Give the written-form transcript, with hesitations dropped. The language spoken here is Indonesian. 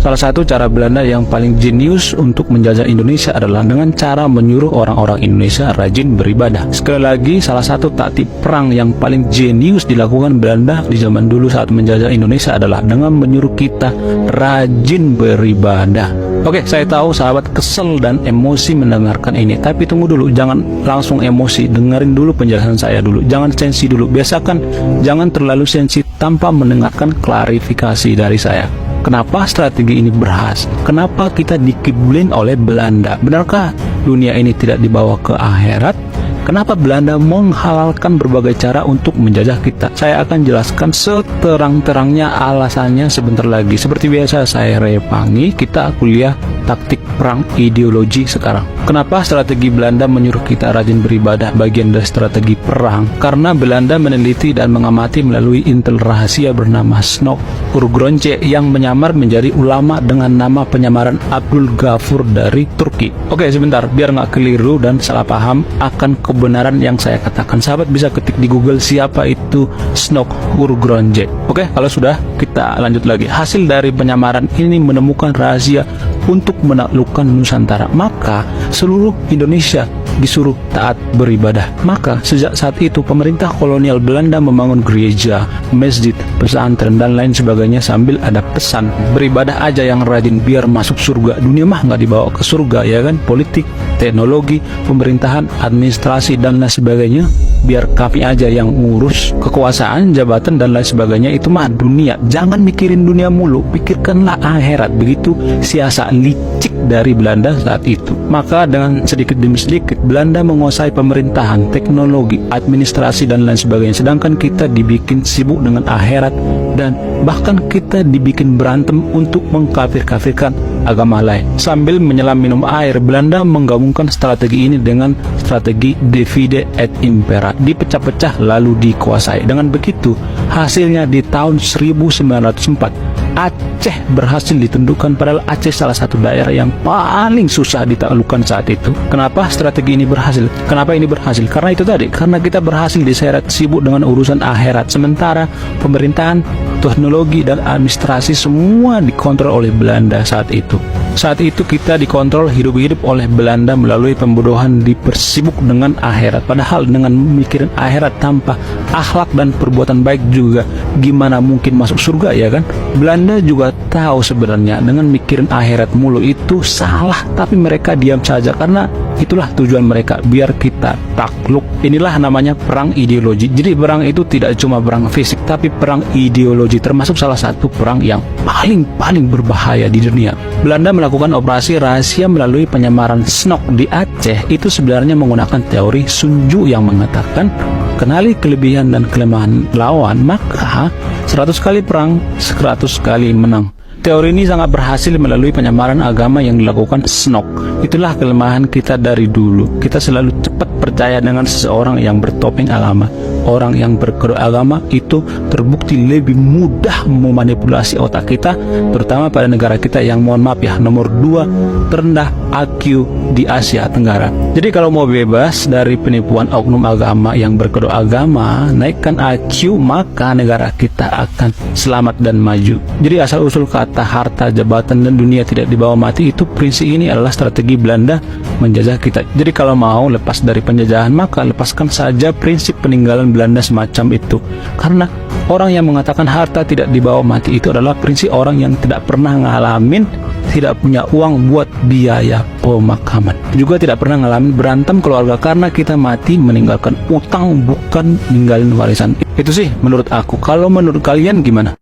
Salah satu cara Belanda yang paling jenius untuk menjajah Indonesia adalah dengan cara menyuruh orang-orang Indonesia rajin beribadah. Sekali lagi, salah satu taktik perang yang paling jenius dilakukan Belanda di zaman dulu saat menjajah Indonesia adalah dengan menyuruh kita rajin beribadah. Oke, saya tahu sahabat kesel dan emosi mendengarkan ini, tapi tunggu dulu, jangan langsung emosi, dengerin dulu penjelasan saya dulu, jangan sensi dulu, biasakan jangan terlalu sensi tanpa mendengarkan klarifikasi dari saya. Kenapa strategi ini berhasil? Kenapa kita dikibulin oleh Belanda? Benarkah dunia ini tidak dibawa ke akhirat? Kenapa Belanda menghalalkan berbagai cara untuk menjajah kita? Saya akan jelaskan seterang-terangnya alasannya sebentar lagi. Seperti biasa, saya Repangi, kita kuliah taktik perang ideologi sekarang. Kenapa strategi Belanda menyuruh kita rajin beribadah bagian dari strategi perang? Karena Belanda meneliti dan mengamati melalui intel rahasia bernama Snog Urgronce yang menyamar menjadi ulama dengan nama penyamaran Abdul Ghafur dari Turki. Oke, sebentar, biar nggak keliru dan salah paham akan kebenaran yang saya katakan. Sahabat bisa ketik di Google siapa itu Snog Urgronce. Oke, kalau sudah, kita lanjut lagi. Hasil dari penyamaran ini menemukan rahasia untuk menaklukkan Nusantara. Maka seluruh Indonesia disuruh taat beribadah. Maka sejak saat itu pemerintah kolonial Belanda membangun gereja, masjid, pesantren dan lain sebagainya sambil ada pesan beribadah aja yang rajin biar masuk surga. Dunia mah nggak dibawa ke surga, ya kan? Politik, teknologi, pemerintahan, administrasi dan lain sebagainya biar kami aja yang ngurus. Kekuasaan, jabatan dan lain sebagainya itu mah dunia. Jangan mikirin dunia mulu, pikirkanlah akhirat. Begitu siasat licik dari Belanda saat itu. Maka dengan sedikit demi sedikit Belanda menguasai pemerintahan, teknologi, administrasi dan lain sebagainya. Sedangkan kita dibikin sibuk dengan akhirat dan bahkan kita dibikin berantem untuk mengkafir-kafirkan agama lain. Sambil menyelam minum air, Belanda menggabungkan strategi ini dengan strategi divide et impera, dipecah-pecah lalu dikuasai. Dengan begitu, hasilnya di tahun 1904 Aceh berhasil ditundukkan, padahal Aceh salah satu daerah yang paling susah ditaklukkan saat itu. Kenapa strategi ini berhasil? Kenapa ini berhasil? Karena itu tadi, karena kita berhasil diseret sibuk dengan urusan akhirat, sementara pemerintahan, teknologi dan administrasi semua dikontrol oleh Belanda saat itu. Saat itu kita dikontrol hidup-hidup oleh Belanda melalui pembodohan, dipersibuk dengan akhirat. Padahal dengan memikirin akhirat tanpa akhlak dan perbuatan baik juga gimana mungkin masuk surga, ya kan? Belanda juga tahu sebenarnya dengan mikirin akhirat mulu itu salah, tapi mereka diam saja karena itulah tujuan mereka, biar kita takluk. Inilah namanya perang ideologi. Jadi perang itu tidak cuma perang fisik, tapi perang ideologi, termasuk salah satu perang yang paling berbahaya di dunia. Belanda melakukan operasi rahasia melalui penyamaran Snog di Aceh itu sebenarnya menggunakan teori Sun Tzu yang mengatakan kenali kelebihan dan kelemahan lawan, maka 100 kali perang 100 kali menang. Teori ini sangat berhasil melalui penyamaran agama yang dilakukan Snog. Itulah kelemahan kita dari dulu. Kita selalu cepat percaya dengan seseorang yang bertopeng agama. Orang yang berkedok agama itu terbukti lebih mudah memanipulasi otak kita, terutama pada negara kita yang mohon maaf ya, nomor 2 terendah IQ di Asia Tenggara. Jadi kalau mau bebas dari penipuan oknum agama yang berkedok agama, naikkan IQ, maka negara kita akan selamat dan maju. Jadi asal-usul kata harta, jabatan dan dunia tidak dibawa mati, itu prinsip ini adalah strategi Belanda menjajah kita. Jadi kalau mau lepas dari penjajahan, maka lepaskan saja prinsip peninggalan Belanda semacam itu. Karena orang yang mengatakan harta tidak dibawa mati itu adalah prinsip orang yang tidak pernah ngalamin tidak punya uang buat biaya pemakaman, juga tidak pernah ngalamin berantem keluarga karena kita mati meninggalkan utang, bukan ninggalin warisan. Itu sih menurut aku. Kalau menurut kalian gimana?